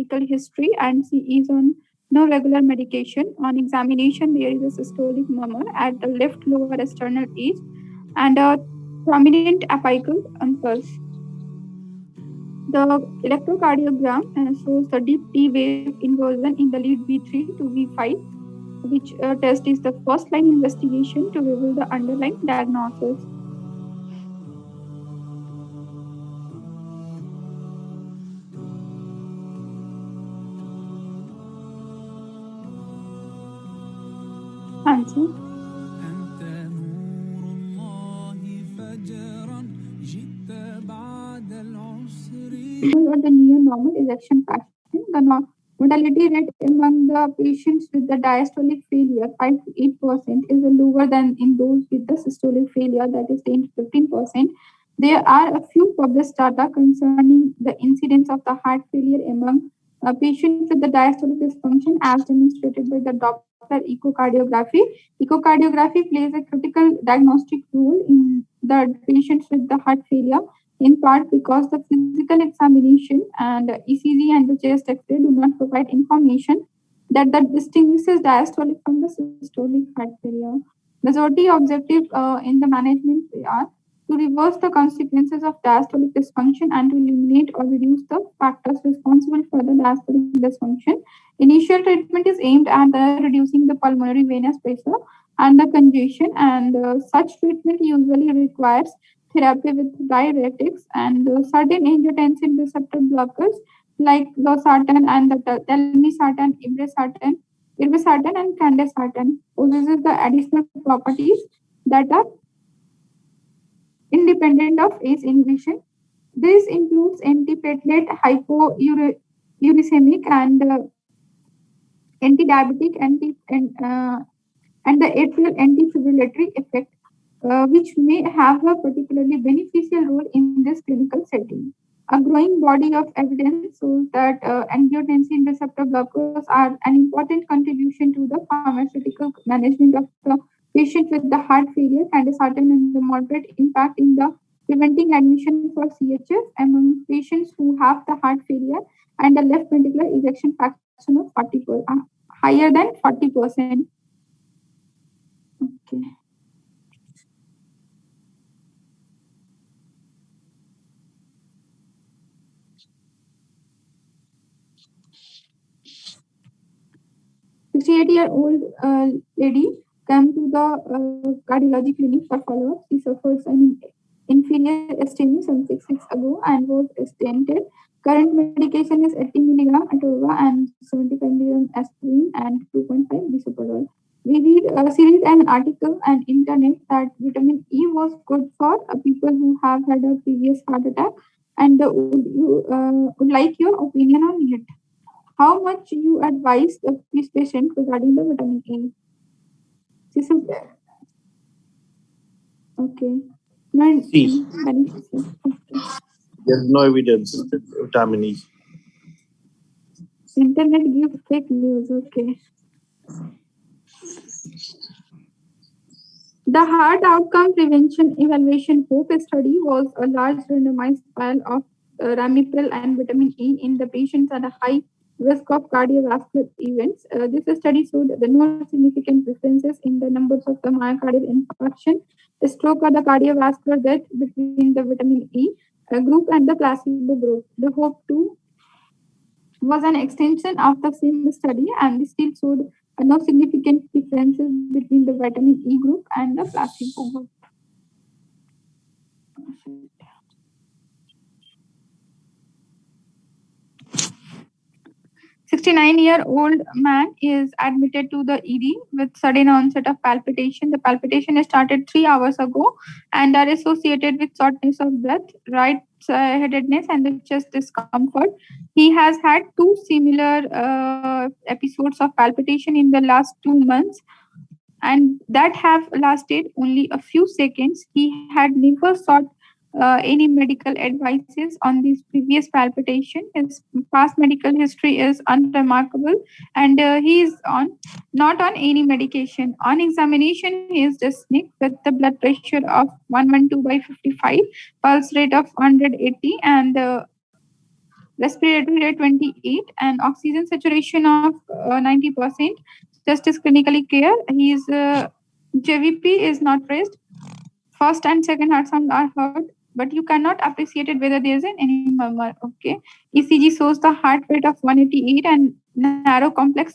medical history and she is on no regular medication. On examination, there is a systolic murmur at the left lower external edge and a prominent apical pulse. The electrocardiogram shows the deep T wave inversion in the lead V3 to V5, which test is the first line investigation to reveal the underlying diagnosis. Answer. Or the near-normal ejection fraction. The mortality rate among the patients with the diastolic failure, 5 to 8%, is lower than in those with the systolic failure, that is 10 to 15%. There are a few published data concerning the incidence of the heart failure among patients with the diastolic dysfunction, as demonstrated by the Doppler echocardiography. Echocardiography plays a critical diagnostic role in the patients with the heart failure, in part because the physical examination and ECG and the chest X-ray do not provide information that distinguishes diastolic from the systolic heart failure. Majority objective in the management are to reverse the consequences of diastolic dysfunction and to eliminate or reduce the factors responsible for the diastolic dysfunction. Initial treatment is aimed at reducing the pulmonary venous pressure and the congestion, and such treatment usually requires therapy with diuretics and certain angiotensin receptor blockers like losartan and the telmisartan, irbesartan, and candesartan possesses the additional properties that are independent of ACE inhibition. This includes antiplatelet, hypouricemic, and anti-diabetic, and the atrial antifibrillatory effect, which may have a particularly beneficial role in this clinical setting. A growing body of evidence shows that angiotensin receptor blockers are an important contribution to the pharmaceutical management of the patient with the heart failure, and a certain and the moderate impact in the preventing admission for CHF among patients who have the heart failure and a left ventricular ejection fraction of 40%, higher than 40%. Okay. "68-year-old lady came to the cardiology clinic for follow-up. She suffers an inferior ischemia some 6 weeks ago and was stented. Current medication is 80 milligram atorva and 75 milligram aspirin and 2.5 bisoprolol. She read an article on internet that vitamin E was good for people who have had a previous heart attack, and would like your opinion on it. How much you advise this patient regarding the vitamin A?" This is okay. No, C. beneficial. Okay. There's no evidence that vitamin E. Internet gives fake news. Okay. The Heart Outcome Prevention Evaluation HOPE study was a large randomized trial of ramipril and vitamin E in the patients at a high risk of cardiovascular events. This study showed the no significant differences in the numbers of the myocardial infarction, stroke, or the cardiovascular death between the vitamin E group and the placebo group. The HOPE 2 was an extension of the same study and still showed no significant differences between the vitamin E group and the placebo group. 69-year-old man is admitted to the ED with sudden onset of palpitation. The palpitation started 3 hours ago and are associated with shortness of breath, right-headedness, and the chest discomfort. He has had 2 similar episodes of palpitation in the last 2 months, and that have lasted only a few seconds. He had never sought any medical advices on this previous palpitation. His past medical history is unremarkable, and he is not on any medication. On examination, he is dyspneic with the blood pressure of 112/55, pulse rate of 180, and respiratory rate 28, and oxygen saturation of 90%. Just is clinically clear. His JVP is not raised. First and second heart sound are heard, but you cannot appreciate it whether there is any murmur. Okay. ECG shows the heart rate of 188 and narrow complex.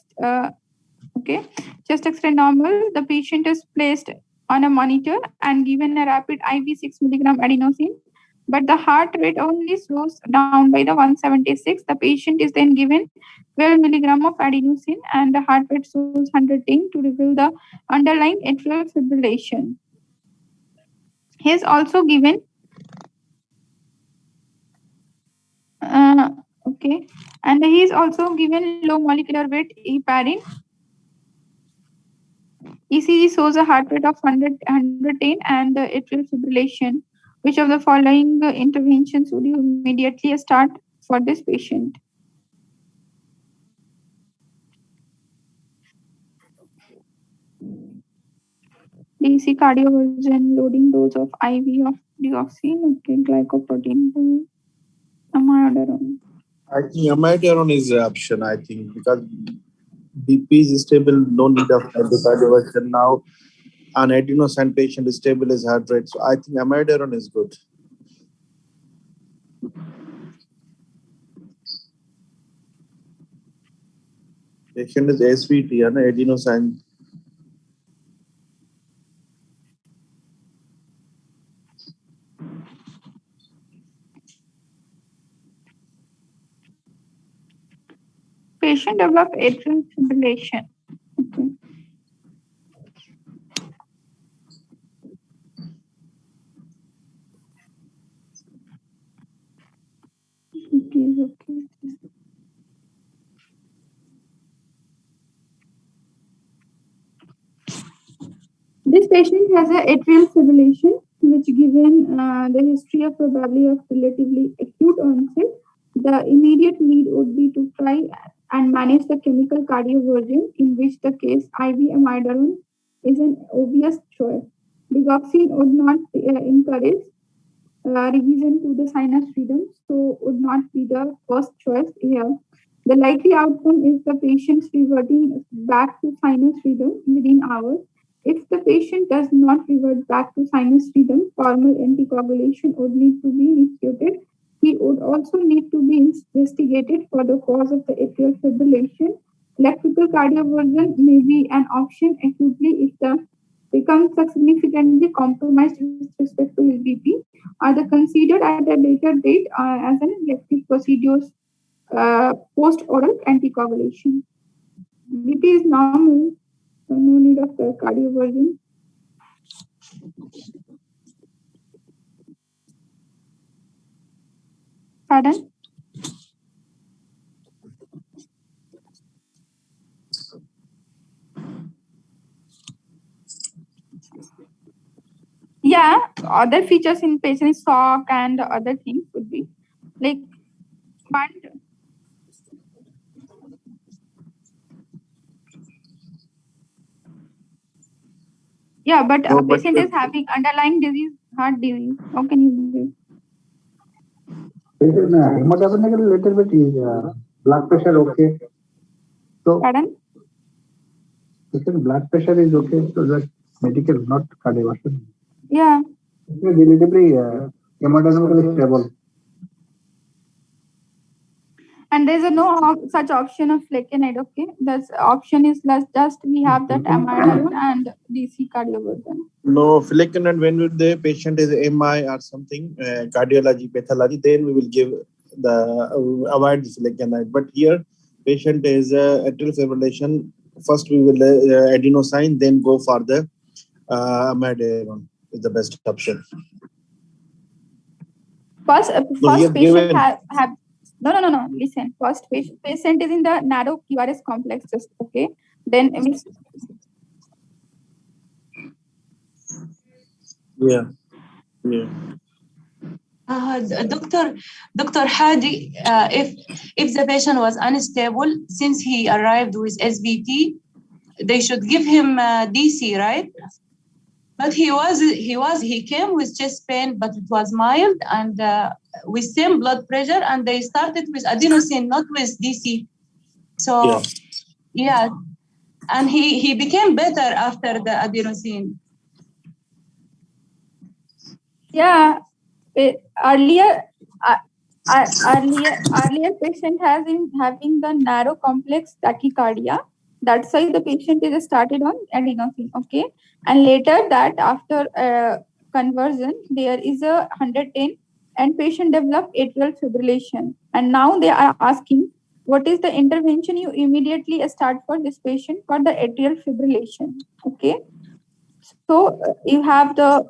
Okay. Chest X-ray normal. The patient is placed on a monitor and given a rapid IV 6 milligram adenosine, but the heart rate only slows down by the 176. The patient is then given 12 milligram of adenosine and the heart rate shows 110 to reveal the underlying atrial fibrillation. He is also given okay, and he is also given low molecular weight heparin. ECG shows a heart rate of 110 and atrial fibrillation. Which of the following interventions would you immediately start for this patient? DC cardioversion, loading dose of IV of deoxin, okay, glycoprotein, amiodarone. I think amiodarone is an option, I think, because BP is stable, no need of cardioversion now. An adenosine patient is stable as heart rate. So I think amiodarone is good. Patient is SVT, and adenosine. Patient develop atrial fibrillation. Okay. Okay. This patient has an atrial fibrillation, which given the history of probably of relatively acute onset, the immediate need would be to try and manage the chemical cardioversion, in which the case IV amiodarone is an obvious choice. Digoxin would not encourage revision to the sinus freedom, so would not be the first choice here. The likely outcome is the patient's reverting back to sinus freedom within hours. If the patient does not revert back to sinus freedom, formal anticoagulation would need to be initiated. He would also need to be investigated for the cause of the atrial fibrillation. Electrical cardioversion may be an option acutely if the becomes significantly compromised with respect to his BP, are they considered at a later date as an elective procedures post-oral anticoagulation. BP is normal, so no need of the cardioversion. Pardon? Yeah, other features in patient shock and other things would be like but yeah, but a patient is having underlying disease, heart disease. How can you do? Hemodynamic a little bit is blood pressure okay. So pardon? Blood pressure is okay, so that medical, not cardiovascular. Yeah. It's relatively hemodynamically stable. And there's no such option of flecainide, okay? This option is just we have that amiodarone and DC cardioversion. No, flecainide, when the patient is MI or something, cardiology, pathology, then we will give the avoid the flecainide. But here, patient is atrial fibrillation. First, we will adenosine, then go for the amiodarone is the best option. First patient have no. Listen, first patient is in the narrow QRS complex, just okay. Then yeah. Dr. Hadi, if the patient was unstable since he arrived with SVT, they should give him DC, right? But he came with chest pain, but it was mild and with same blood pressure, and they started with adenosine, not with DC. So yeah, and he became better after the adenosine. Yeah, earlier, earlier patient has been having the narrow complex tachycardia. That's why the patient is started on adenosine. Okay, and later that after conversion there is a 110 and patient developed atrial fibrillation, and now they are asking what is the intervention you immediately start for this patient for the atrial fibrillation. Okay, so you have the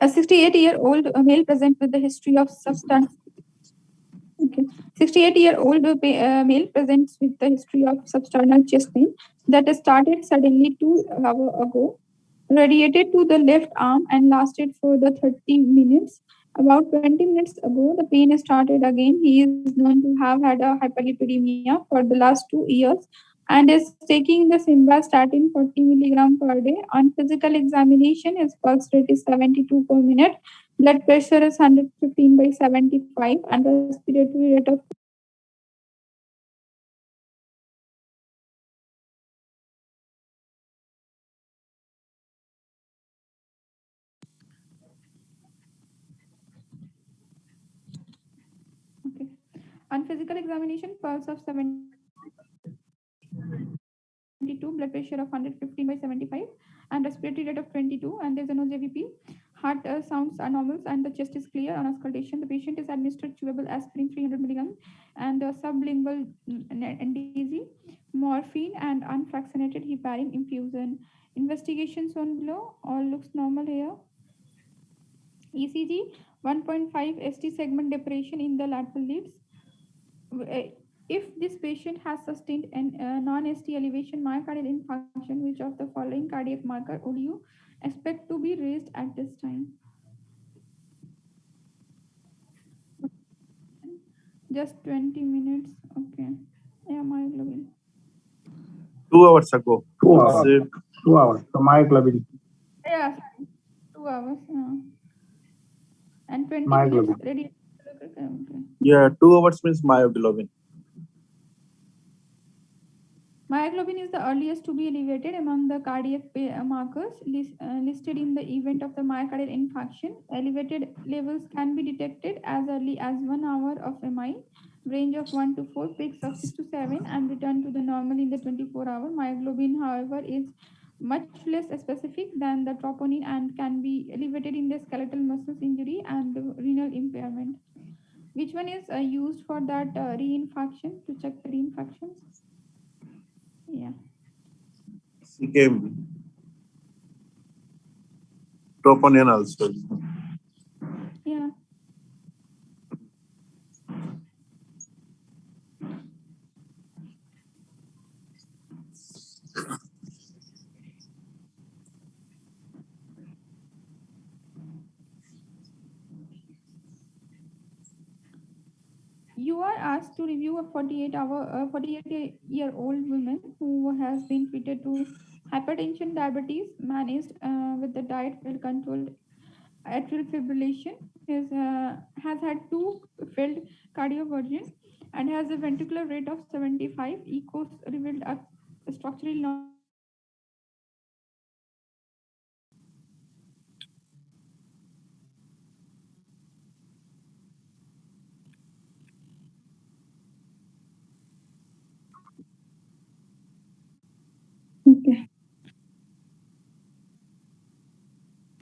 68-year-old male present with the history of substance. Okay. 68-year-old male presents with the history of substernal chest pain that started suddenly 2 hours ago, radiated to the left arm and lasted for the 30 minutes. About 20 minutes ago, the pain started again. He is known to have had a hyperlipidemia for the last 2 years and is taking the simvastatin 40 milligram per day. On physical examination, his pulse rate is 72 per minute, blood pressure is 115 by 75, and respiratory rate of okay. On physical examination, pulse of 72, blood pressure of 115 by 75, and respiratory rate of 22, and there's no JVP. Heart sounds are normal, and the chest is clear on auscultation. The patient is administered chewable aspirin 300 milligram and sublingual NDZ, morphine, and unfractionated heparin infusion. Investigations shown below. All looks normal here. ECG 1.5 ST segment depression in the lateral leads. If this patient has sustained an non-ST elevation myocardial infarction, which of the following cardiac marker would you expect to be raised at this time? Just 20 minutes. Okay. Yeah, myoglobin. 2 hours ago. 2 hours. 2 hours. So myoglobin. Yeah, sorry. 2 hours. And 20 Myoglobin. minutes. Ready. Okay. Yeah, 2 hours means myoglobin. Myoglobin is the earliest to be elevated among the cardiac markers listed in the event of the myocardial infarction. Elevated levels can be detected as early as 1 hour of MI, range of 1 to 4, peaks of 6 to 7, and return to the normal in the 24-hour. Myoglobin, however, is much less specific than the troponin and can be elevated in the skeletal muscles injury and renal impairment. Which one is used for that reinfarction, to check the reinfarctions? Yeah. CKMB. Troponin also. Yeah. You are asked to review a 48-year-old woman who has been treated to hypertension, diabetes, managed with the diet well controlled atrial fibrillation, has had 2 failed cardioversion, and has a ventricular rate of 75. Echoes revealed a structurally normal heart. Okay.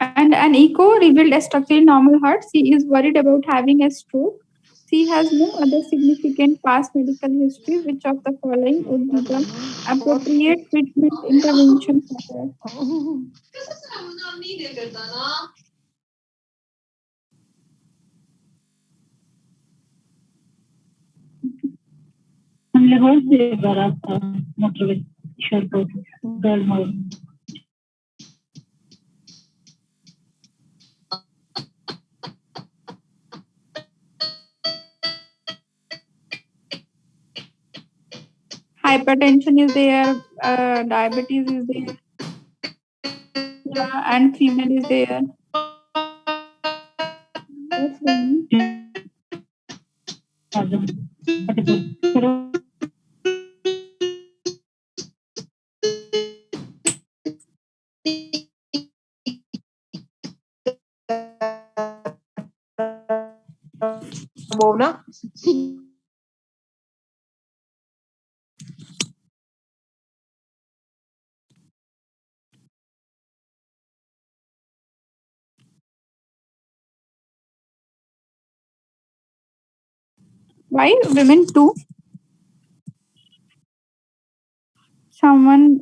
And an echo revealed a structurally normal heart. She is worried about having a stroke. She has no other significant past medical history. Which of the following would be the appropriate treatment intervention for her? Hypertension is there, diabetes is there, yeah, and female is there. What's going on? Mona? Why women too? Someone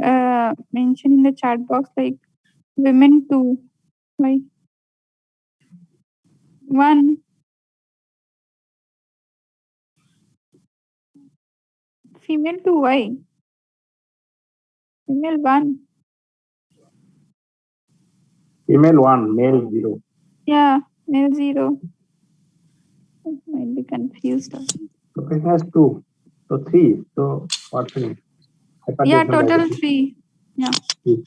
mentioned in the chat box like women too. Why? One. Female too. Why? Female one. Female 1, male 0. Yeah, male 0. Might be confused. So it has 2. So 3. So what's the name? Yeah, Hypertension, total diabetes. 3. Yeah. 3.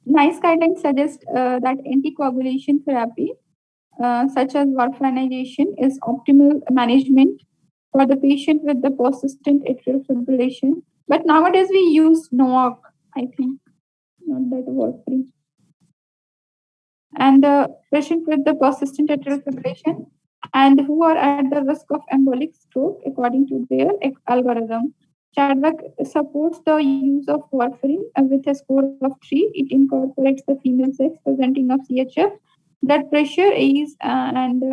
NICE guidelines suggest that anticoagulation therapy, such as warfarinization, is optimal management for the patient with the persistent atrial fibrillation. But nowadays we use NOAC, I think, not that warfarin. And the patient with the persistent atrial fibrillation and who are at the risk of embolic stroke according to their algorithm. Chadwick supports the use of warfarin with a score of 3. It incorporates the female sex presenting of CHF, blood pressure, age, and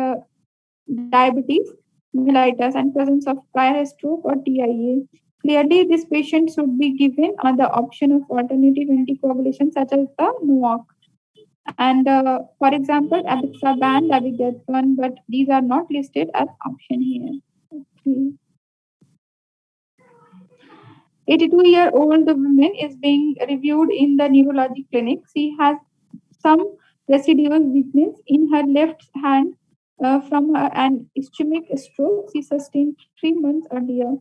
diabetes mellitus, and presence of prior stroke or TIA. Clearly, this patient should be given the option of alternative anticoagulation such as the NOAC. And for example, Abixaban, Dabigatran, but these are not listed as option here. Okay. 82-year-old woman is being reviewed in the neurology clinic. She has some residual weakness in her left hand from an ischemic stroke she sustained 3 months earlier.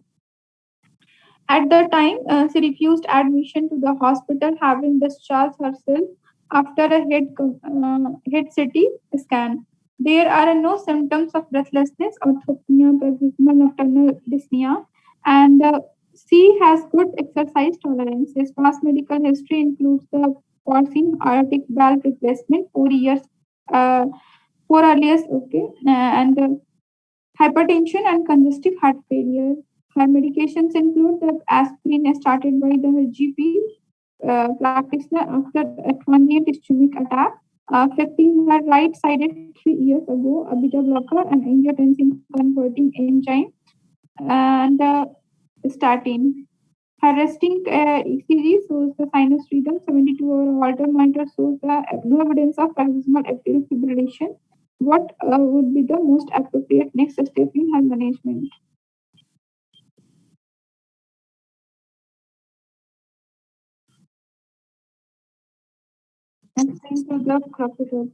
At the time, she refused admission to the hospital, having discharged herself after a head CT scan. There are no symptoms of breathlessness, orthopnea, paroxysmal nocturnal dyspnea, and she has good exercise tolerance. His past medical history includes the porcine aortic valve replacement, 4 years, 4 earliest, okay, and hypertension and congestive heart failure. Her medications include the aspirin started by the GP practitioner after a transient ischemic attack, affecting her right-sided 3 years ago, a beta blocker and angiotensin converting enzyme, and statin. Her resting ECG shows the sinus rhythm, 72-hour Holter monitor shows the no evidence of paroxysmal atrial fibrillation. What would be the most appropriate next step in her management? And same to the crocodile.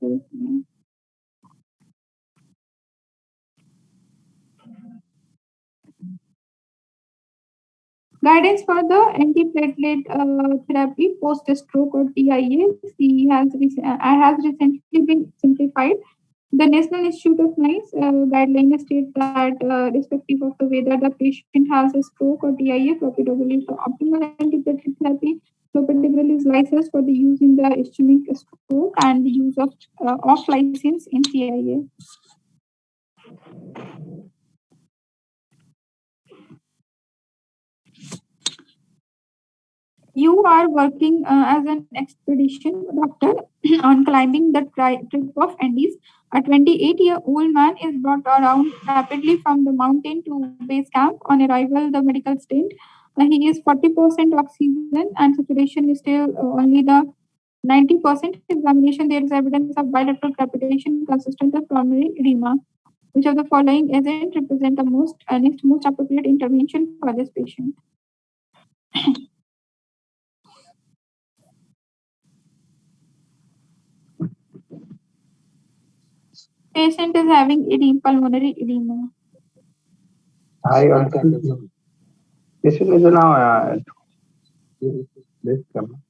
Guidance for the antiplatelet therapy post-stroke or TIA has recently been simplified. The National Institute of NICE guidelines state that irrespective of the whether the patient has a stroke or TIA, clopidogrel is the optimal antiplatelet therapy. Clopidogrel is licensed for the use in the ischemic stroke and the use of off license in TIA. You are working as an expedition doctor on climbing the trip of Andes. A 28-year-old man is brought around rapidly from the mountain to base camp. On arrival, the medical state, he is 40% oxygen and saturation is still only the 90% examination. There is evidence of bilateral capitation consistent with pulmonary edema. Which of the following agent represent the next most appropriate intervention for this patient? Patient is having pulmonary edema. High altitude. Patient is now this come.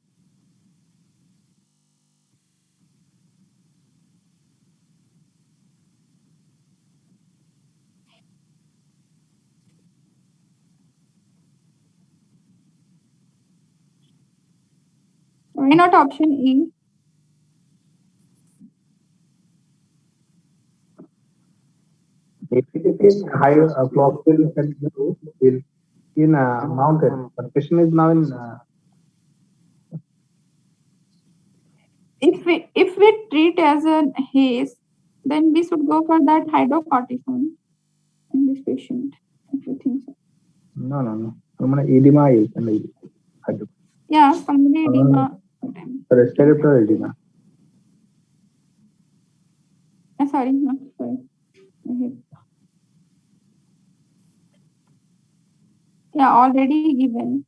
Why not option E? If it is high clock will in a mountain, but patient is now in If we treat as a haze, then we should go for that hydrocortisone in this patient. If you think so. no. Edema is Yeah, pulmonary edema. respiratory edema. Sorry. Yeah, already given.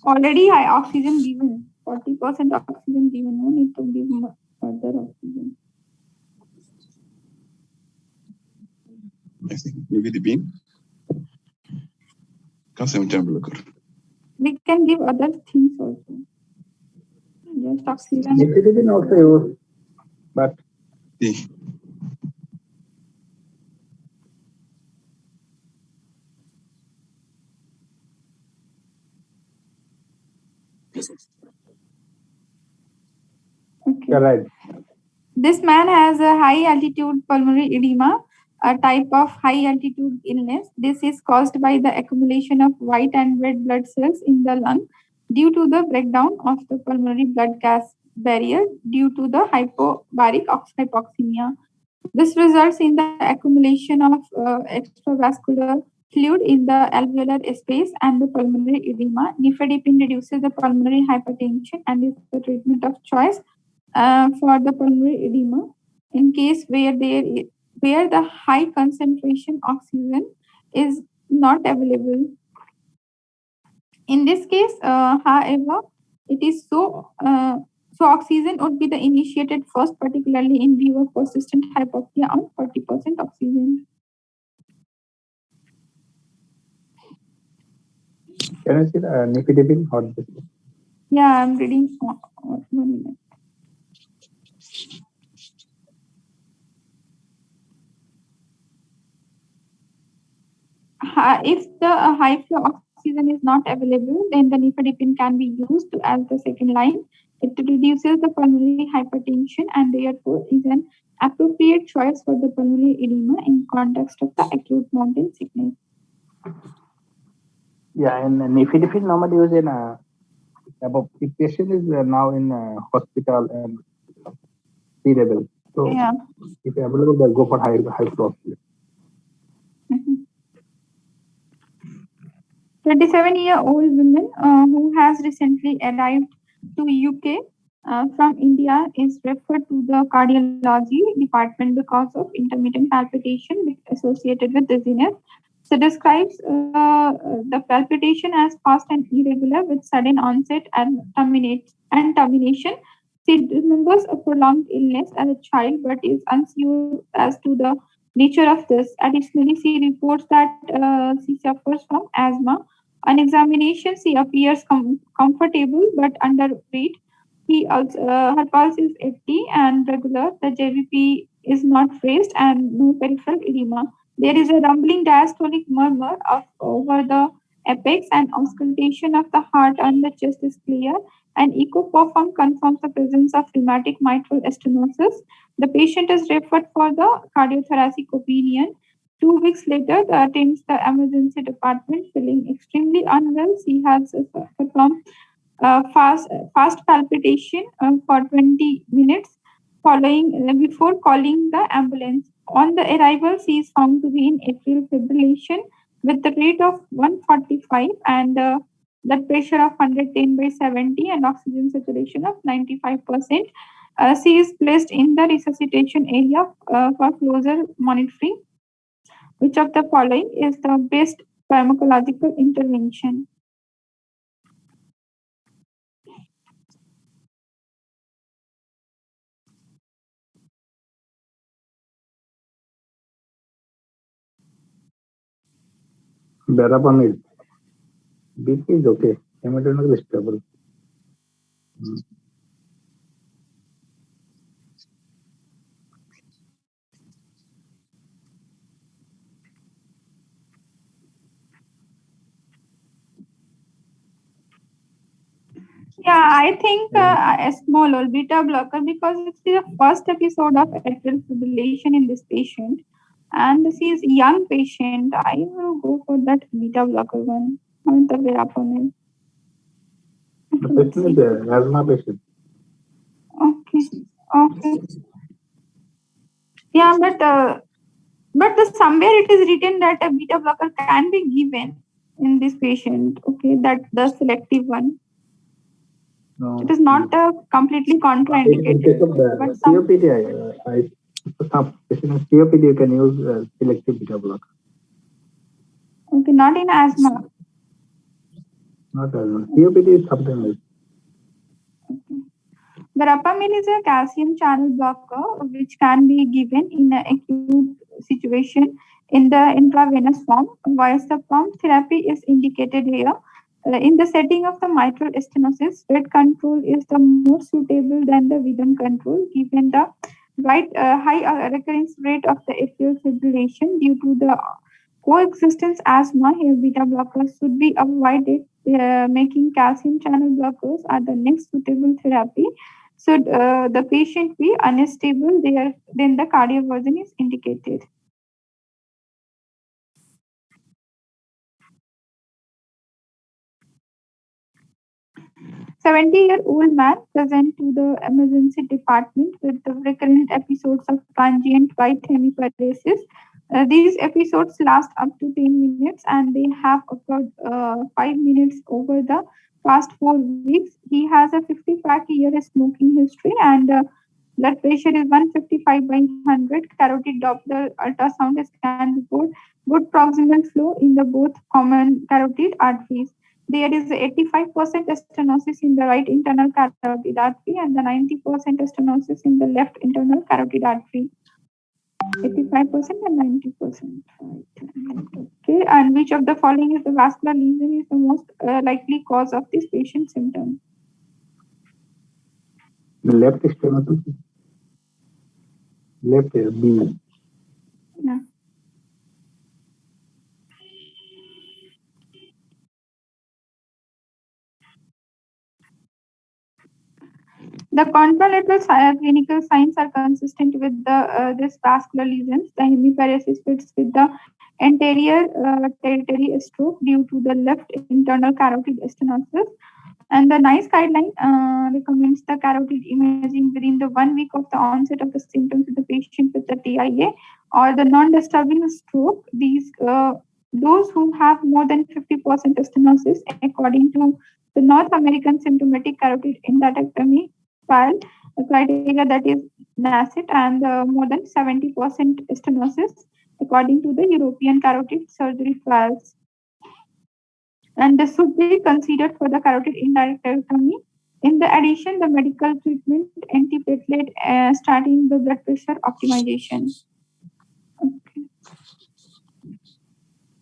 Already high oxygen given. 40% oxygen given. No need to give further oxygen. I think maybe the bean. We can give other things also. Just oxygen. Nifedipine also used, but Okay. right. This man has a high altitude pulmonary edema, a type of high altitude illness. This is caused by the accumulation of white and red blood cells in the lung due to the breakdown of the pulmonary blood gas barrier due to the hypobaric hypoxemia. This results in the accumulation of extravascular fluid in the alveolar space and the pulmonary edema. Nifedipine reduces the pulmonary hypertension and is the treatment of choice for the pulmonary edema in case where the high concentration oxygen is not available. In this case, however, it is so oxygen would be the initiated first, particularly in view of persistent hypoxia on 40% oxygen. Can you see the nifedipine or this? Yeah, I'm reading 1 minute. If the high flow oxygen is not available, then the nifedipine can be used as the second line. It reduces the pulmonary hypertension and therefore is an appropriate choice for the pulmonary edema in context of the acute mountain sickness. Yeah, and nifedipine normally used in if patient is now in hospital and C-level. So yeah. If available, they'll go for high flow. 27-year-old woman who has recently arrived to UK from India is referred to the cardiology department because of intermittent palpitation associated with dizziness. So describes the palpitation as fast and irregular with sudden onset and termination. She remembers a prolonged illness as a child but is unsure as to the nature of this. Additionally, she reports that she suffers from asthma. On examination, she appears comfortable but underweight. Her pulse is 80 and regular. The JVP is not raised and no peripheral edema. There is a rumbling diastolic murmur over the apex and auscultation of the heart and the chest is clear. An echo performed confirms the presence of rheumatic mitral stenosis. The patient is referred for the cardiothoracic opinion. 2 weeks later, attends the emergency department feeling extremely unwell. She has performed fast palpitation for 20 minutes before calling the ambulance. On the arrival, she is found to be in atrial fibrillation with the rate of 145 and blood pressure of 110/70, and oxygen saturation of 95%. She is placed in the resuscitation area for closer monitoring. Which of the following is the best pharmacological intervention? Verapamil. BP is okay. Hemodynamic is stable. Yeah, I think a small or beta blocker because it's the first episode of atrial fibrillation in this patient, and she is young patient. I will go for that beta blocker one. Not the verapamil. The patient is an asthma patient. Okay. Yeah, but somewhere it is written that a beta blocker can be given in this patient. Okay, that the selective one. No. It is not completely contraindicated. In case of the COPD, some patient in COPD you can use selective beta blocker. Okay, not in asthma. Not asthma. COPD is something else. Okay. Verapamil is a calcium channel blocker which can be given in an acute situation in the intravenous form. Whilst the pump therapy is indicated here, in the setting of the mitral stenosis, rate control is the more suitable than the rhythm control, given the high recurrence rate of the atrial fibrillation due to the coexistence asthma. Here, beta blockers should be avoided, making calcium channel blockers are the next suitable therapy. Should the patient be unstable, then the cardioversion is indicated. 70-year-old man present to the emergency department with the recurrent episodes of transient right hemiparesis. These episodes last up to 10 minutes and they have occurred 5 minutes over the past 4 weeks. He has a 55-year smoking history and blood pressure is 155/100. Carotid Doppler ultrasound scan report good proximal flow in the both common carotid arteries. There is 85% stenosis in the right internal carotid artery and the 90% stenosis in the left internal carotid artery. 85% and 90%. Right. Okay, and which of the following is the vascular lesion is the most likely cause of this patient symptom? The left stenosis. Left B. Yeah. The contralateral clinical signs are consistent with this vascular lesions. The hemiparesis fits with the anterior territory stroke due to the left internal carotid stenosis. And the NICE guideline recommends the carotid imaging within the 1 week of the onset of the symptoms of the patient with the TIA or the non-disturbing stroke. Those who have more than 50% stenosis, according to the North American Symptomatic Carotid Endarterectomy file, the criteria that is NACIT, and more than 70% stenosis, according to the European Carotid Surgery files. And this should be considered for the carotid endarterectomy. In the addition, the medical treatment, antiplatelet, starting the blood pressure optimization. Okay.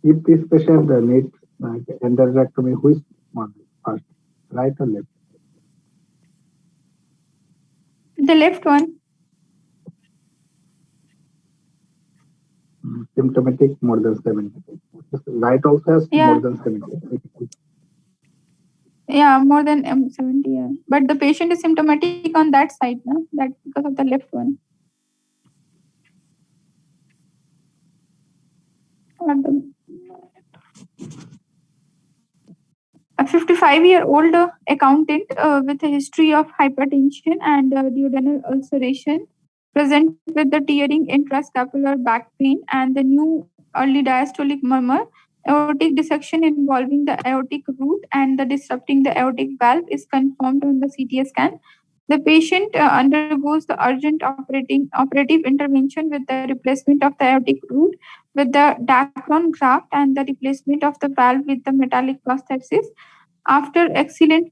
If this patient needs endarterectomy, which one first, right or left? The left one. Symptomatic more than 70. Right also has more than 70. Yeah, more than 70. Yeah. But the patient is symptomatic on that side, no? That because of the left one. A 55-year-old accountant with a history of hypertension and duodenal ulceration, present with the tearing intrascapular back pain and the new early diastolic murmur. Aortic dissection involving the aortic root and the disrupting the aortic valve is confirmed on the CT scan. The patient undergoes the urgent operative intervention with the replacement of the aortic root with the Dacron graft and the replacement of the valve with the metallic prosthesis. After excellent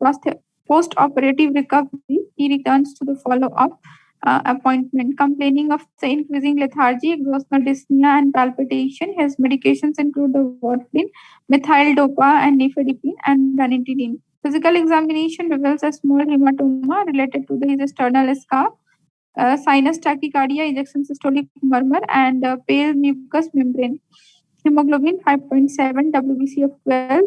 post-operative recovery, he returns to the follow-up appointment, complaining of the increasing lethargy, exhaustional dyspnea, and palpitation. His medications include the warfarin, methyl dopa, and nifedipine, and ranitidine. Physical examination reveals a small hematoma related to his sternal scar, sinus tachycardia, ejection systolic murmur, and pale mucous membrane. Hemoglobin 5.7, WBC of 12,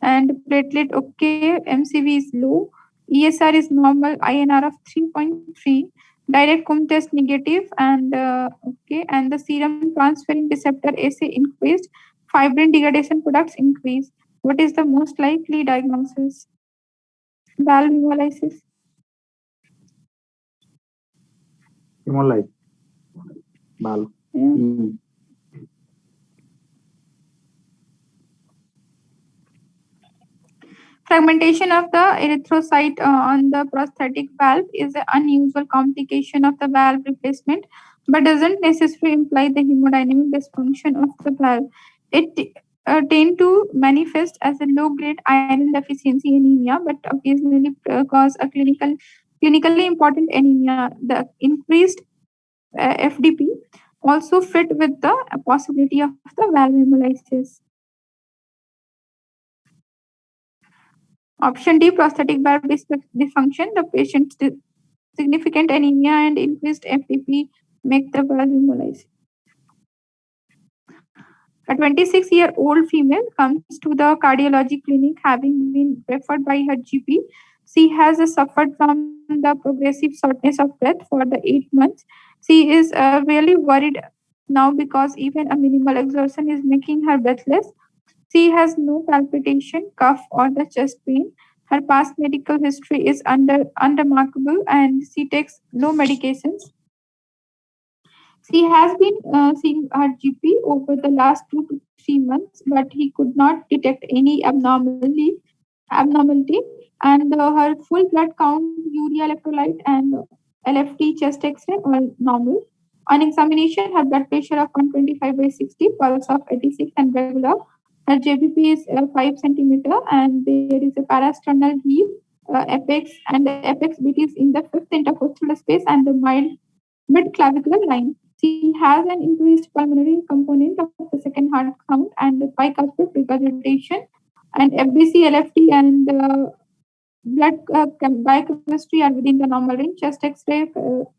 and platelet okay, MCV is low, ESR is normal, INR of 3.3, direct cum test negative, and okay, and the serum transferrin receptor assay increased, fibrin degradation products increased. What is the most likely diagnosis? Valve hemolysis. Hemolysis. Valve. Yeah. Fragmentation of the erythrocyte on the prosthetic valve is an unusual complication of the valve replacement, but doesn't necessarily imply the hemodynamic dysfunction of the valve. It tend to manifest as a low-grade iron deficiency anemia, but occasionally cause a clinically important anemia. The increased FDP also fit with the possibility of the valve hemolysis. Option D, prosthetic valve dysfunction. The patient's significant anemia and increased FTP make the valve hemolysis. A 26-year-old female comes to the cardiology clinic having been referred by her GP. She has suffered from the progressive shortness of breath for the 8 months. She is really worried now because even a minimal exertion is making her breathless. She has no palpitation, cough, or the chest pain. Her past medical history is unremarkable and she takes no medications. She has been seeing her GP over the last 2 to 3 months, but he could not detect any abnormality. And her full blood count, urea electrolyte, and LFT chest X-ray are normal. On examination, her blood pressure of 125/60, pulse of 86, and regular. Her JBP is 5 centimeter, and there is a parasternal heave, apex, and the apex beat is in the fifth intercostal space and the mild mid-clavicular line. She has an increased pulmonary component of the second heart count and the bicuspid regurgitation, and FBC, LFT, and blood biochemistry are within the normal range. Chest X-ray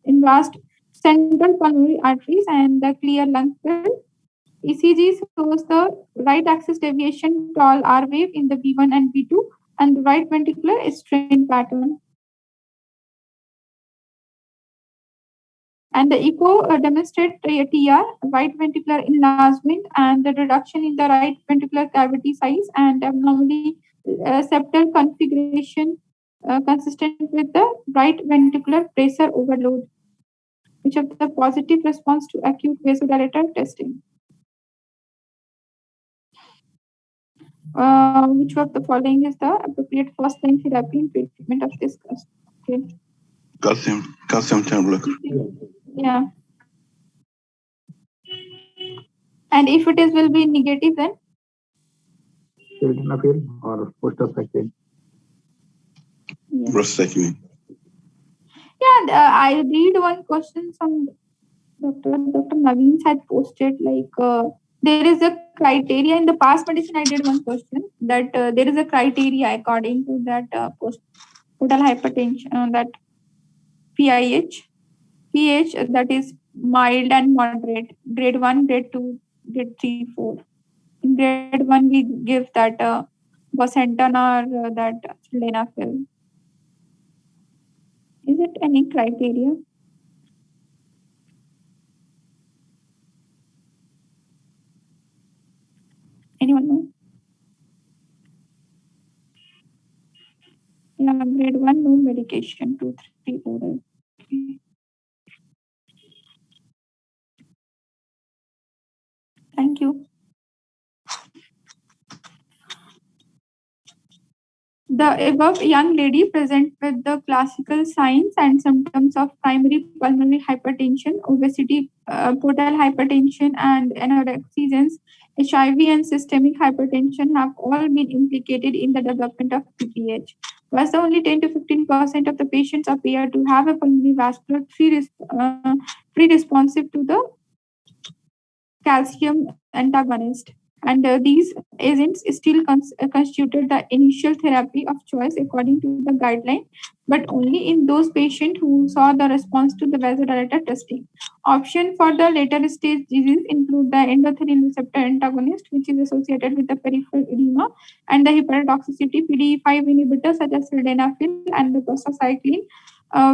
enlarged central pulmonary arteries and the clear lung field. ECG shows the right axis deviation tall R wave in the V1 and V2, and the right ventricular is strain pattern. And the echo demonstrates TR, right ventricular enlargement, and the reduction in the right ventricular cavity size, and abnormally septal configuration consistent with the right ventricular pressure overload, which of the positive response to acute vasodilator testing. Which of the following is the appropriate first-line therapy in treatment of this case? Calcium channel blocker. Yeah. And if it is will be negative, then sildenafil or prostacyclin. Prostacyclin. Yeah, I read one question from Dr. Naveen had posted there is a criteria in the past medicine. I did one question that there is a criteria according to that total hypertension that pH that is mild and moderate, grade 1, grade 2, grade 3, 4. In grade 1 we give that Bosentan or that sildenafil. Is it any criteria? Anyone know? Yeah, grade 1, no medication, 2, 3, oral. Okay. Thank you. The above young lady present with the classical signs and symptoms of primary pulmonary hypertension, obesity, portal hypertension, and anorexia, HIV, and systemic hypertension have all been implicated in the development of PPH. Whereas only 10 to 15% of the patients appear to have a pulmonary vascular pre-responsive to the calcium antagonist. And these agents still constituted the initial therapy of choice according to the guideline, but only in those patients who saw the response to the vasodilator testing. Option for the later stage disease include the endothelin receptor antagonist, which is associated with the peripheral edema, and the hepatotoxicity PDE5 inhibitors such as sildenafil and the prostacyclin,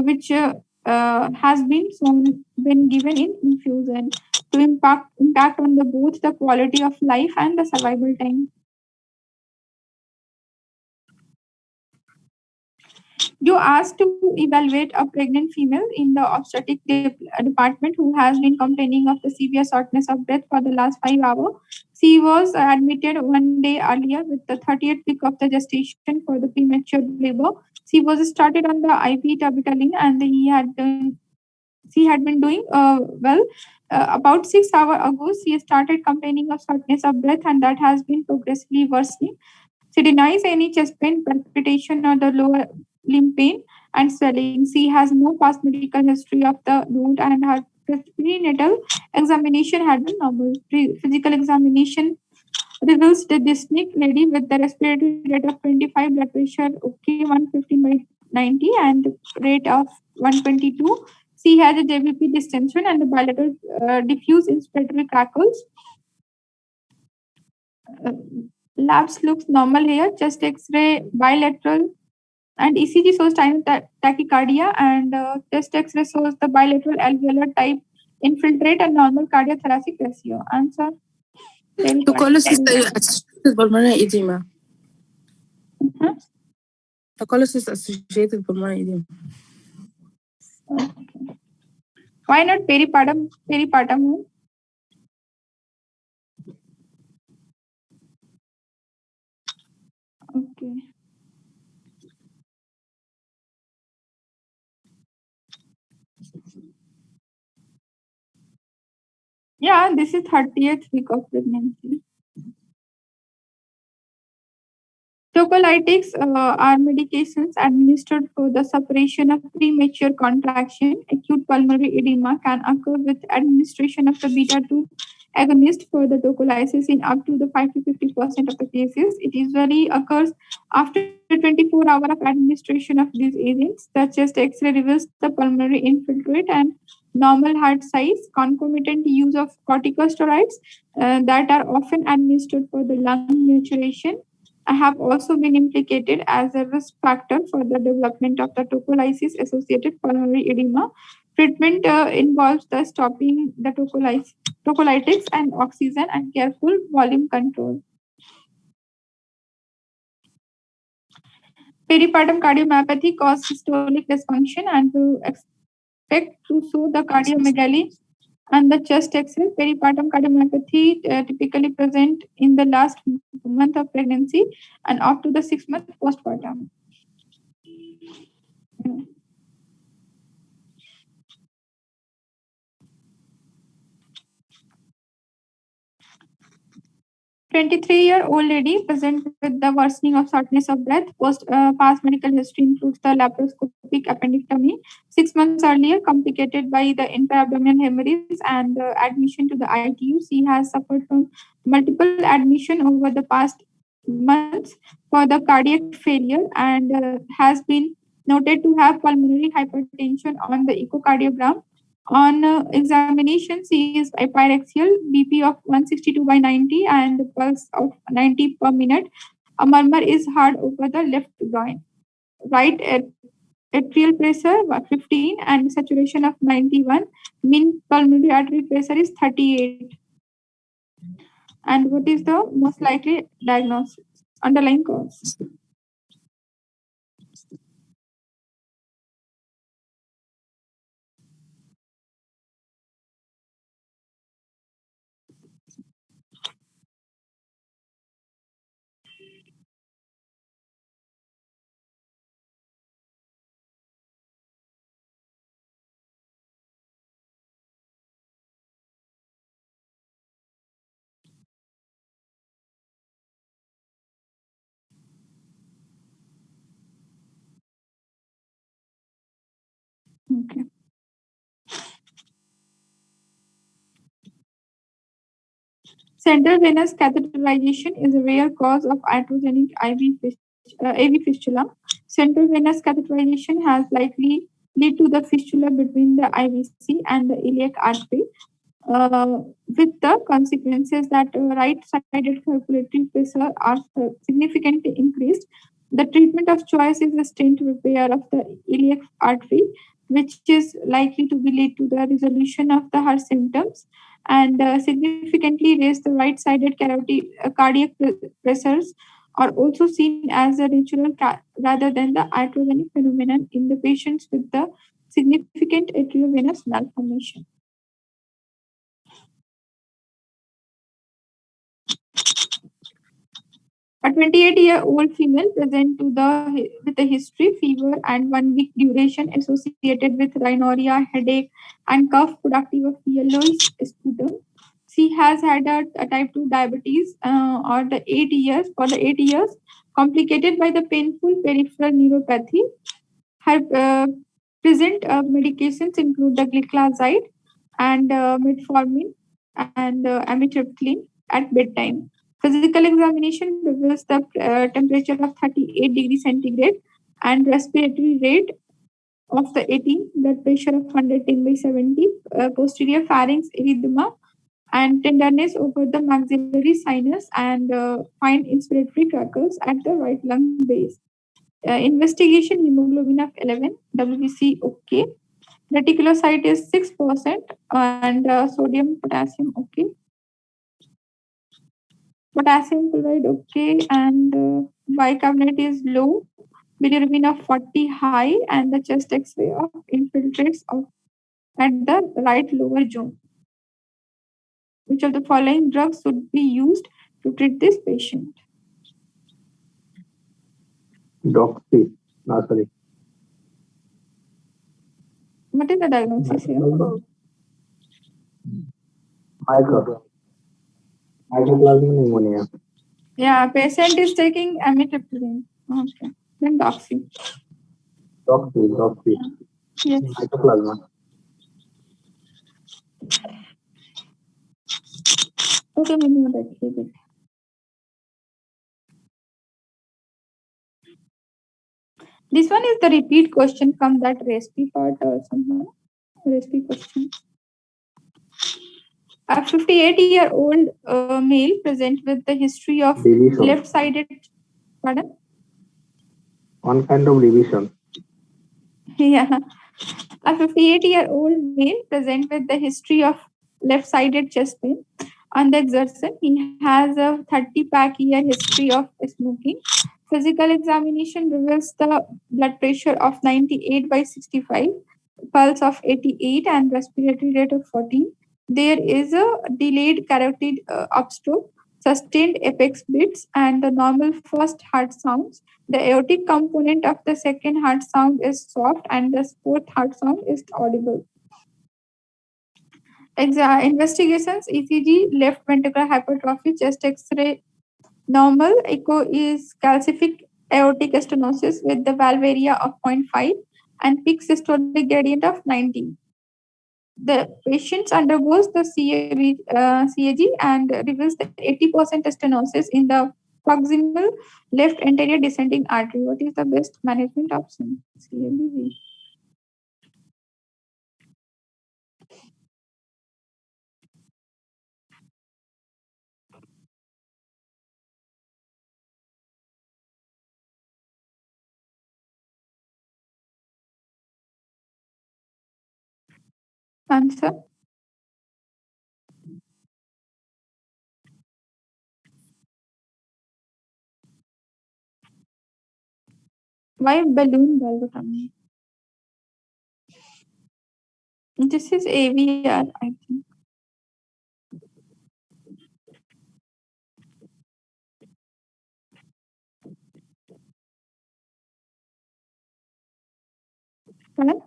which has been shown when given in infusion to impact on the both the quality of life and the survival time. You asked to evaluate a pregnant female in the obstetric department who has been complaining of the severe shortness of breath for the last 5 hours. She was admitted one day earlier with the 30th week of the gestation for the premature labor. She was started on the IV tabitaline and she had been doing well. About 6 hours ago, she started complaining of shortness of breath, and that has been progressively worsening. She denies any chest pain, palpitation, or the lower limb pain and swelling. She has no past medical history of the wound, and her prenatal examination had been normal. Physical examination reveals the dyspneic lady with the respiratory rate of 25, blood pressure okay, 115 by 90, and rate of 122. She has a JVP distension and the bilateral diffuse inspiratory crackles. Uh, Labs looks normal here. Chest X-ray bilateral and ECG shows time tachycardia, and chest X-ray shows the bilateral alveolar type infiltrate and normal cardiothoracic ratio. Answer. Tuberculosis associated pulmonary edema. Tuberculosis associated pulmonary edema. Okay. Why not peripartum? Peripartum. Okay. Yeah, this is 30th week of pregnancy. Tocolytics are medications administered for the suppression of premature contraction. Acute pulmonary edema can occur with administration of the beta 2 agonist for the tocolysis in up to the 5 to 50% of the cases. It usually occurs after 24 hours of administration of these agents. The chest X-ray reveals the pulmonary infiltrate and normal heart size, concomitant use of corticosteroids that are often administered for the lung maturation have also been implicated as a risk factor for the development of the tocolysis associated pulmonary edema. Treatment involves the stopping the tocolytics and oxygen and careful volume control. Peripartum cardiomyopathy causes systolic dysfunction and to expect to show the cardiomegaly and the chest X-ray. Peripartum cardiomyopathy typically present in the last month of pregnancy and up to the 6 months postpartum. 23-year-old lady present with the worsening of shortness of breath. Past medical history includes the laparoscopic appendectomy 6 months earlier, complicated by the intra-abdominal hemorrhage and admission to the ITU. She has suffered from multiple admission over the past months for the cardiac failure and has been noted to have pulmonary hypertension on the echocardiogram. On examination, she is hyperaxial, BP of 162 by 90 and pulse of 90 per minute. A murmur is heard over the left groin. Right atrial pressure 15 and saturation of 91. Mean pulmonary artery pressure is 38. And what is the most likely diagnosis? Underlying cause. Okay. Central venous catheterization is a rare cause of iatrogenic AV fistula. Central venous catheterization has likely lead to the fistula between the IVC and the iliac artery, with the consequences that right-sided circulatory pressure are significantly increased. The treatment of choice is a stent repair of the iliac artery, which is likely to be lead to the resolution of the her symptoms and significantly raise the right-sided cardiac pressures are also seen as a natural rather than the iatrogenic phenomenon in the patients with the significant atriovenous malformation. A 28-year-old female present with a history, fever, and 1 week duration associated with rhinorrhea, headache, and cough productive of yellowish sputum. She has had a type 2 diabetes or the 8 years complicated by the painful peripheral neuropathy. Her present medications include the gliclazide and metformin and amitriptyline at bedtime. Physical examination reveals the temperature of 38 degrees centigrade and respiratory rate of the 18, blood pressure of 110 by 70, posterior pharynx erythema, and tenderness over the maxillary sinus and fine inspiratory crackles at the right lung base. Investigation hemoglobin of 11, WBC okay, reticulocyte is 6%, and sodium potassium okay, potassium chloride okay, and bicarbonate is low, bilirubin of 40 high, and the chest X-ray of infiltrates of at the right lower zone. Which of the following drugs should be used to treat this patient? Doxy. No, sorry. What is the diagnosis here? Mycoplasma pneumonia. Yeah, patient is taking amitriptyline. Okay. Then doxy. Doxy. Yes. Mycoplasma. Okay, we know that. It. This one is the repeat question from that recipe part or somehow. Recipe question. A 58-year-old male present with the history of Deletion. left-sided. Pardon? One kind of revision. Yeah. A 58-year-old male present with the history of left-sided chest pain. On the exertion, he has a 30-pack year history of smoking. Physical examination reveals the blood pressure of 98 by 65, pulse of 88, and respiratory rate of 14. There is a delayed carotid upstroke, sustained apex beats, and the normal first heart sounds. The aortic component of the second heart sound is soft, and the fourth heart sound is audible. Investigations: ECG, left ventricular hypertrophy, chest X-ray normal, echo is calcific aortic stenosis with the valve area of 0.5 and peak systolic gradient of 90. The patient undergoes the CAG and reveals the 80% stenosis in the proximal left anterior descending artery. What is the best management option? CABG. Answer. Why balloon valvulotomy? This is AVR, I think. Correct?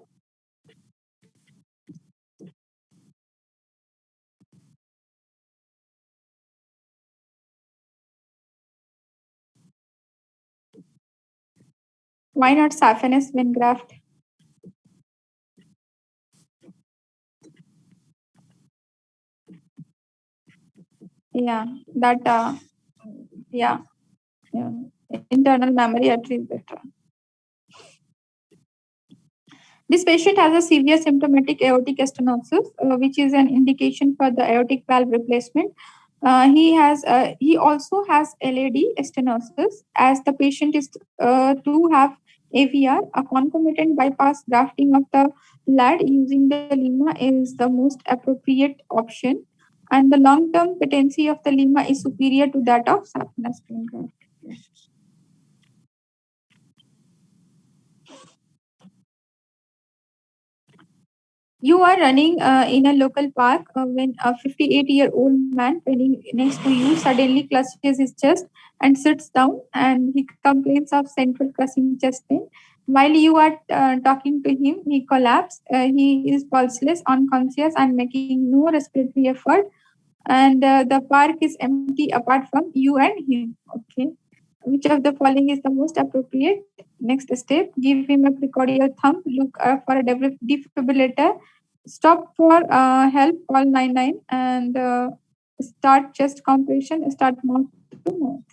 Why not saphenous vein graft? Yeah, that yeah, yeah, internal memory artery is better. This patient has a severe symptomatic aortic stenosis, which is an indication for the aortic valve replacement. He also has LAD stenosis, as the patient is to have AVR. A concomitant bypass grafting of the LAD using the lima is the most appropriate option, and the long-term patency of the lima is superior to that of saphenous skin graft. You are running in a local park when a 58-year-old man standing next to you suddenly clutches his chest and sits down, and he complains of central crushing chest pain. While you are talking to him, he collapses. He is pulseless, unconscious, and making no respiratory effort. And the park is empty apart from you and him. Okay. Which of the following is the most appropriate? Next step, give him a precordial thumb, look for a defibrillator, stop for help, call 99, and start chest compression, start mouth to mouth.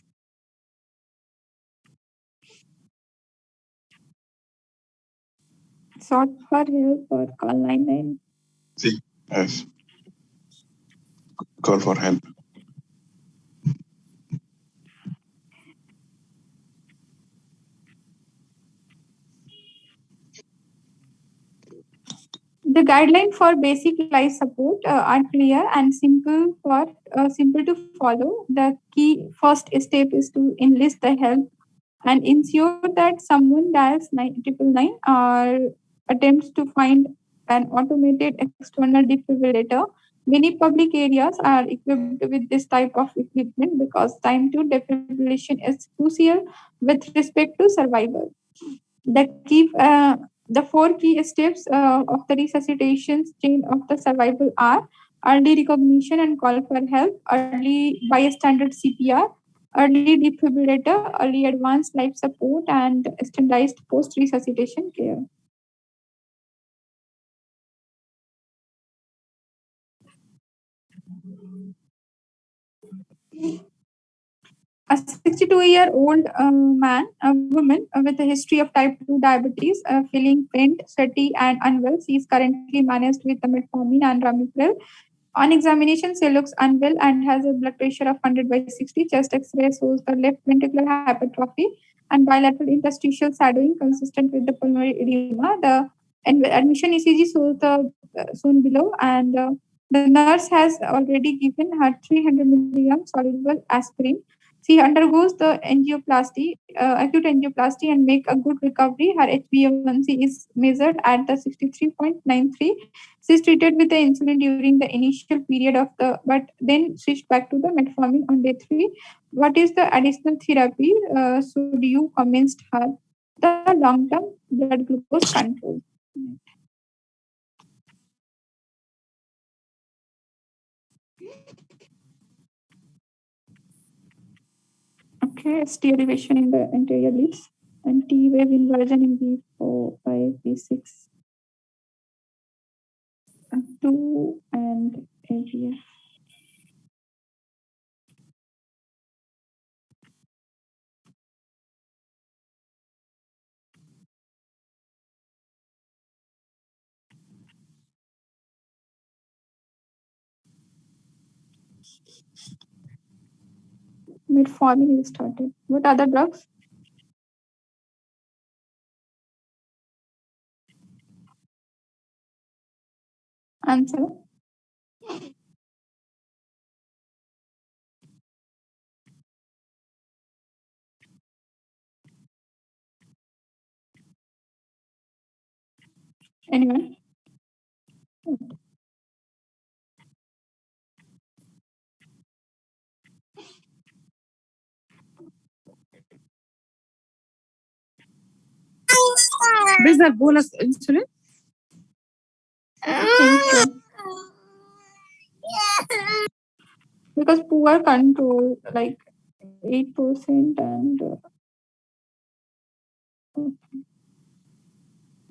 Start for help or call 99. Yes. Call for help. The guidelines for basic life support are clear and simple to follow. The key first step is to enlist the help and ensure that someone dials 999 or attempts to find an automated external defibrillator. Many public areas are equipped with this type of equipment because time to defibrillation is crucial with respect to survival. The four key steps of the resuscitation chain of the survival are early recognition and call for help, early bystander CPR, early defibrillator, early advanced life support, and standardized post resuscitation care. A 62-year-old woman with a history of type 2 diabetes, feeling faint, sweaty, and unwell. She is currently managed with the metformin and ramipril. On examination, she looks unwell and has a blood pressure of 100 by 60. Chest X-ray shows the left ventricular hypertrophy and bilateral interstitial shadowing consistent with the pulmonary edema. The admission ECG shows the shown below, and the nurse has already given her 300 milligram soluble aspirin. She undergoes the angioplasty, acute angioplasty, and make a good recovery. Her HbA1c is measured at the 63.93. She is treated with the insulin during the initial period of the, but then switched back to the metformin on day 3. What is the additional therapy should you commence her? The long-term blood glucose control. Okay, ST elevation in the anterior leads and T wave inversion in V4, 5, V6, 2, and AVF. Metformin is started. What other drugs? Answer. Anyone? Basal bolus insulin. Think so. Because poor control, like 8%, and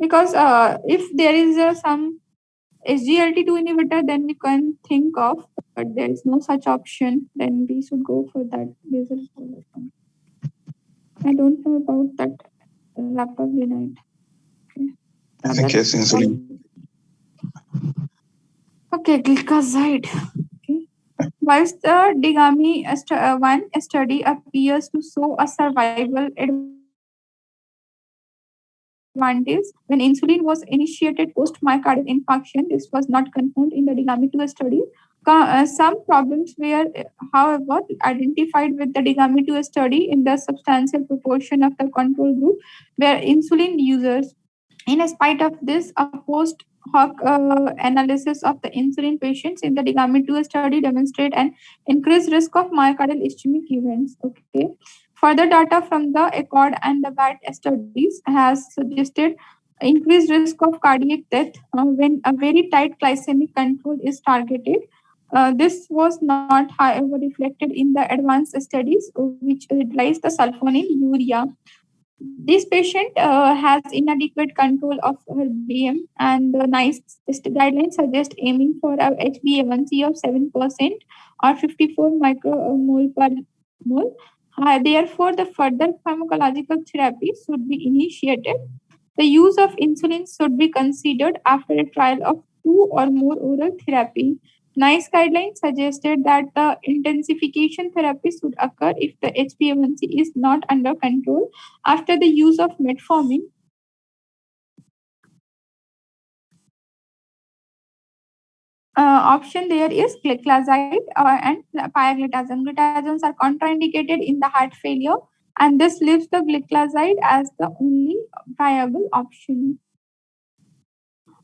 because if there is some SGLT2 inhibitor, then we can think of but there is no such option, then we should go for that basal bolus. I don't know about that rapamycin. I think it's insulin. Okay, glycoside. Okay. Whilst the Digami one study appears to show a survival advantage when insulin was initiated post myocardial infarction, this was not confirmed in the Digami 2 study. Some problems were, however, identified with the Digami 2 study in the substantial proportion of the control group where insulin users. In spite of this, a post hoc analysis of the insulin patients in the Digami 2 study demonstrate an increased risk of myocardial ischemic events. Okay. Further data from the ACCORD and the GUIDE studies has suggested increased risk of cardiac death when a very tight glycemic control is targeted. This was not, however, reflected in the advanced studies, which utilized the sulfonylurea. This patient has inadequate control of her BM, and the NICE guidelines suggest aiming for a HbA1c of 7% or 54 micromole per mole. Therefore, the further pharmacological therapy should be initiated. The use of insulin should be considered after a trial of 2 or more oral therapy. NICE guidelines suggested that the intensification therapy should occur if the HbA1c is not under control after the use of metformin. Option there is gliclazide and pioglitazone. Glitazones are contraindicated in the heart failure, and this leaves the gliclazide as the only viable option.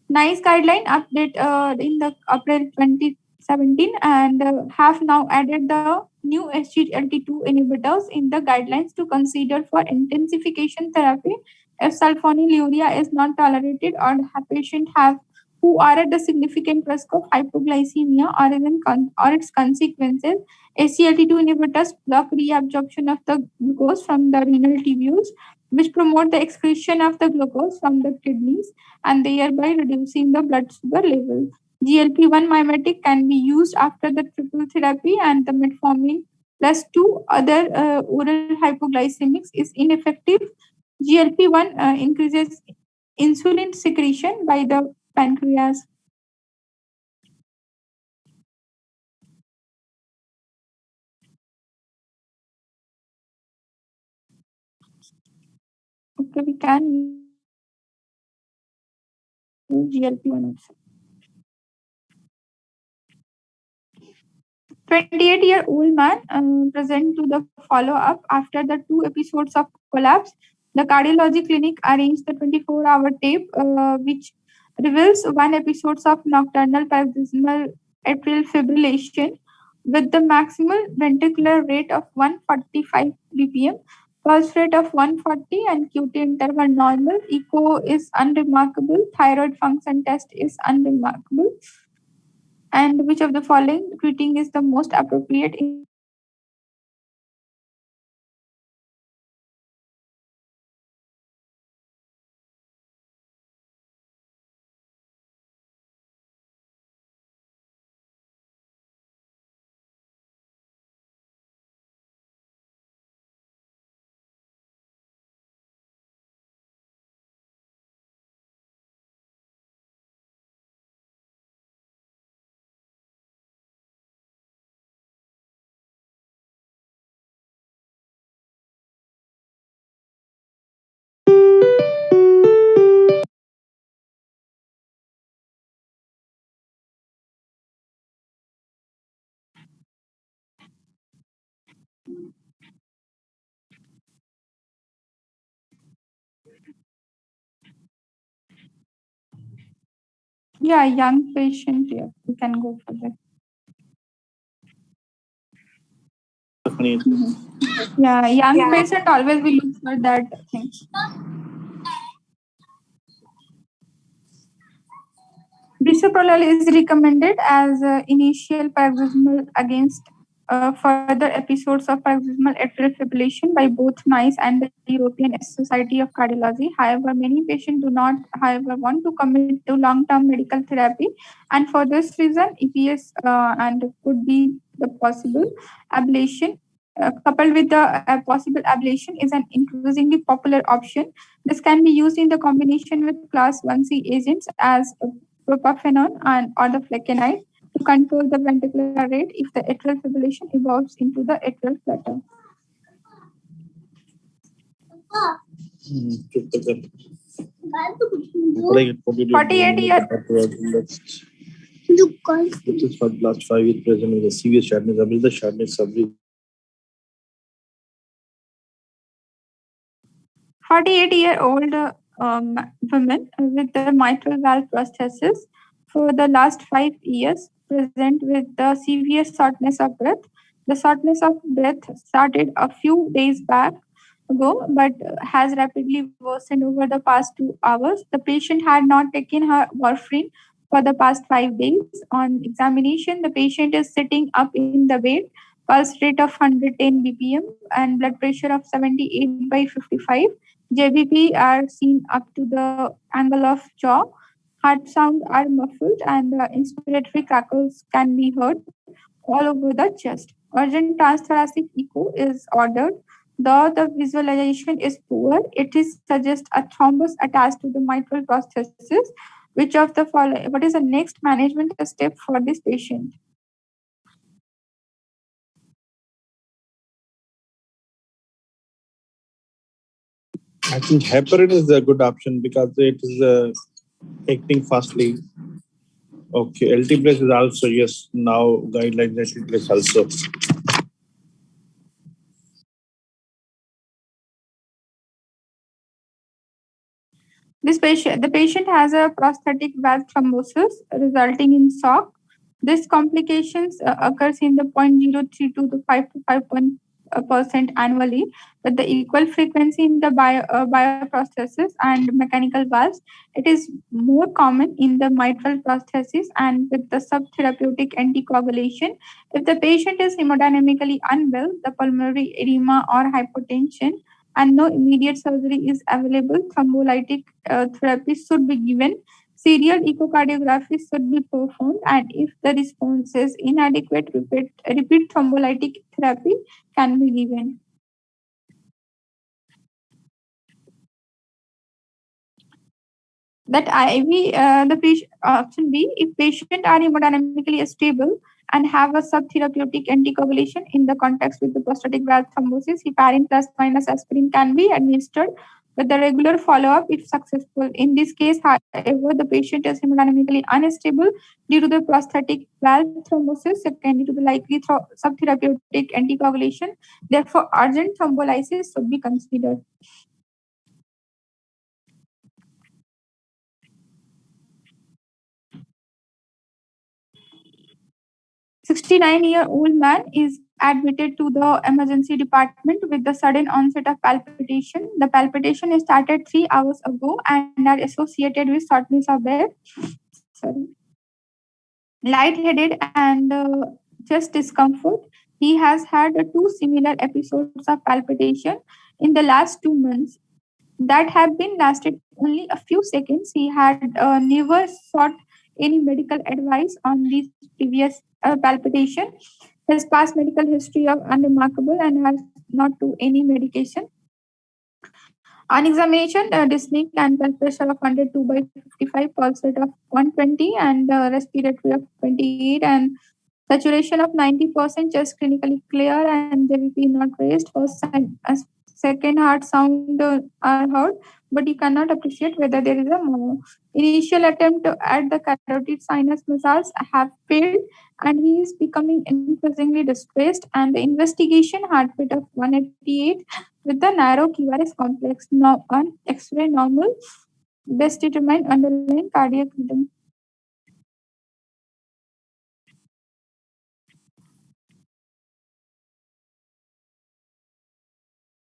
NICE guideline update in the April 2017 and have now added the new SGLT2 inhibitors in the guidelines to consider for intensification therapy if sulfonylurea is not tolerated or patient have who are at the significant risk of hypoglycemia or its consequences. SGLT2 inhibitors block reabsorption of the glucose from the renal tubules, which promote the excretion of the glucose from the kidneys and thereby reducing the blood sugar level. GLP-1 mimetic can be used after the triple therapy, and the metformin plus 2 other oral hypoglycemics is ineffective. GLP-1 increases insulin secretion by the pancreas. Okay, we can use GLP-1 also. 28-year-old man present to the follow-up after the 2 episodes of collapse. The cardiology clinic arranged the 24-hour tape, which reveals 1 episode of nocturnal paroxysmal atrial fibrillation with the maximal ventricular rate of 145 bpm, pulse rate of 140, and QT interval normal. Echo is unremarkable. Thyroid function test is unremarkable. And which of the following treating is the most appropriate? Yeah, young patient. Yeah, we can go for that. Yeah, young patient always will look for that thing. Bisoprolol is recommended as initial paroxysmal against further episodes of paroxysmal atrial fibrillation by both NICE and the European Society of Cardiology. However, many patients do not, however, want to commit to long-term medical therapy, and for this reason, EPS and could be the possible ablation. Coupled with the possible ablation is an increasingly popular option. This can be used in the combination with class 1C agents as propafenone and or the flecainide to control the ventricular rate if the atrial fibrillation evolves into the atrial flutter. Hmm, 48 years. This is for the last 5 years present with a severe shortness, the shortness of breath. 48-year-old women with the mitral valve prosthesis for the last 5 years present with the severe shortness of breath. The shortness of breath started a few days back ago, but has rapidly worsened over the past 2 hours. The patient had not taken her warfarin for the past 5 days. On examination, the patient is sitting up in the bed, pulse rate of 110 bpm, and blood pressure of 78 by 55. JBP are seen up to the angle of jaw. Heart sounds are muffled, and the inspiratory crackles can be heard all over the chest. Urgent transthoracic echo is ordered. Though the visualization is poor, it is suggests a thrombus attached to the mitral prosthesis. Which of the following? What is the next management step for this patient? I think heparin is a good option because it is acting fastly. Okay, LT plus is also, yes, now guidelines LT plus also. The patient has a prosthetic valve thrombosis resulting in shock. This complications occurs in the 0.032 to 5 to 5% annually, with the equal frequency in the bioprosthesis and mechanical valves. It is more common in the mitral prosthesis and with the subtherapeutic anticoagulation. If the patient is hemodynamically unwell, the pulmonary edema or hypotension, and no immediate surgery is available, thrombolytic therapy should be given. Serial echocardiography should be performed, and if the response is inadequate, repeat thrombolytic therapy can be given. That IV, option B, if patient are hemodynamically stable and have a subtherapeutic anticoagulation in the context with the prostatic valve thrombosis, heparin plus minus aspirin can be administered with the regular follow-up if successful. In this case, however, the patient is hemodynamically unstable due to the prostatic valve thrombosis, secondly to the likely subtherapeutic anticoagulation. Therefore, urgent thrombolysis should be considered. 69-year-old man is admitted to the emergency department with the sudden onset of palpitation. The palpitation started 3 hours ago and are associated with shortness of breath, lightheaded, and chest discomfort. He has had 2 similar episodes of palpitation in the last 2 months that have been lasted only a few seconds. He had never sought any medical advice on these previous palpitation. His past medical history of unremarkable and has not to any medication. On examination, dyspneic and blood pressure of 102 by 55, pulse rate of 120, and respiratory of 28, and saturation of 90%, chest clinically clear, and JVP not raised. Second heart sound are heard, but you cannot appreciate whether there is a mono. Initial attempt at the carotid sinus massage have failed, and he is becoming increasingly distressed. And the investigation heartbeat of 188 with the narrow QRS complex now on X-ray normal, best determine underlying cardiac rhythm.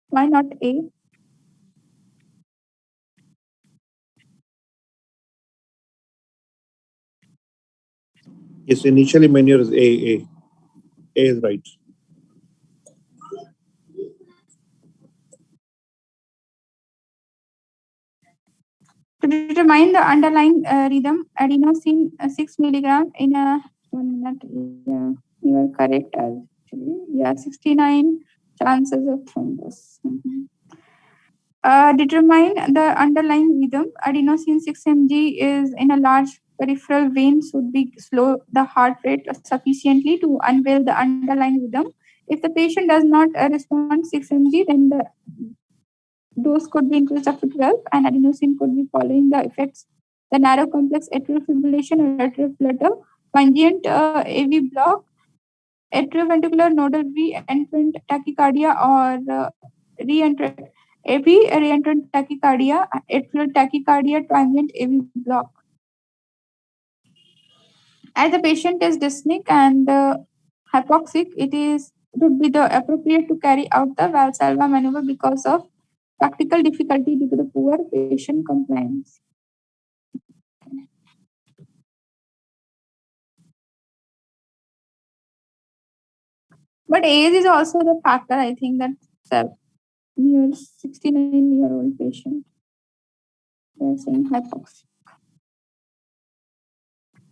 Why not A? Yes, initially menu is A. A is right. To determine the underlying rhythm, adenosine 6 milligram in a 1 minute. Yeah, you are correct actually. Yeah, 69 chances of thrombus. Determine the underlying rhythm. Adenosine 6 mg is in a large peripheral vein should be slow the heart rate sufficiently to unveil the underlying rhythm. If the patient does not respond 6 mg, then the dose could be increased up to 12 and adenosine could be following the effects. The narrow complex atrial fibrillation or atrial flutter, transient AV block, atrioventricular nodal reentrant tachycardia or reentrant AV reentrant tachycardia, atrial tachycardia, transient AV block. As the patient is dyspneic and hypoxic, it would be the appropriate to carry out the Valsalva maneuver because of practical difficulty due to the poor patient compliance. But age is also the factor, I think, that near 69-year-old patient. They're saying hypoxic.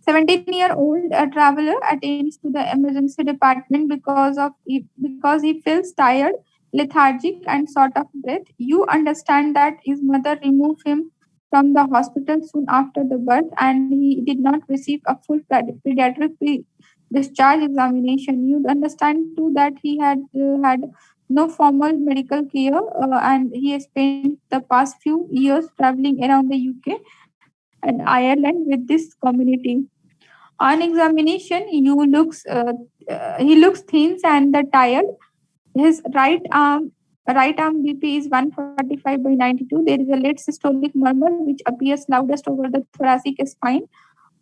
17-year-old traveler attends to the emergency department because he feels tired, lethargic, and short of breath. You understand that his mother removed him from the hospital soon after the birth, and he did not receive a full pediatric discharge examination. You understand too that he had no formal medical care, and he has spent the past few years traveling around the UK and Ireland with this community. On examination, he looks thin and tired. His right arm BP is 145 by 92. There is a late systolic murmur which appears loudest over the thoracic spine.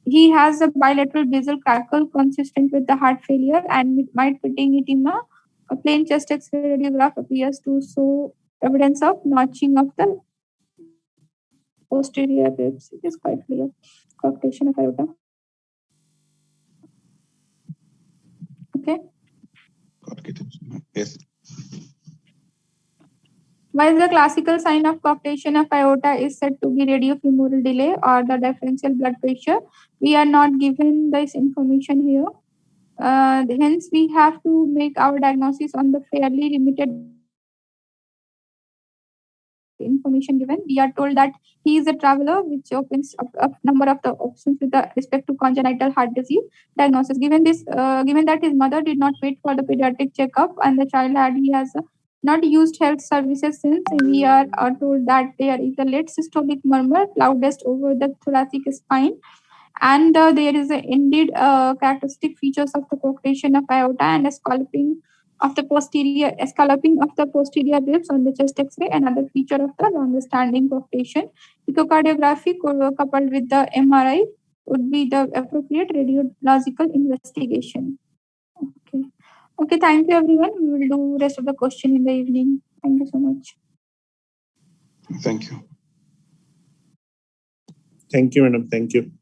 He has a bilateral basal crackle consistent with the heart failure and with mild-pitting edema. A plain chest X-ray radiograph appears to show evidence of notching of the posterior ribs. It is quite clear. Coarctation of aorta. Okay. Yes. While the classical sign of coarctation of aorta is said to be radiofemoral delay or the differential blood pressure, we are not given this information here. Hence, we have to make our diagnosis on the fairly limited information given. We are told that he is a traveler, which opens up a number of the options with respect to congenital heart disease diagnosis. Given that his mother did not wait for the pediatric checkup and the child he has not used health services since, we are told that there is a late systolic murmur, loudest over the thoracic spine, and there is indeed characteristic features of the coarctation of aorta and a scalloping of the posterior ribs on the chest X-ray. Another feature of the longer-standing coarctation. Echocardiography coupled with the MRI would be the appropriate radiological investigation. Okay. Thank you, everyone. We will do rest of the question in the evening. Thank you so much. Thank you. Thank you, madam. Thank you.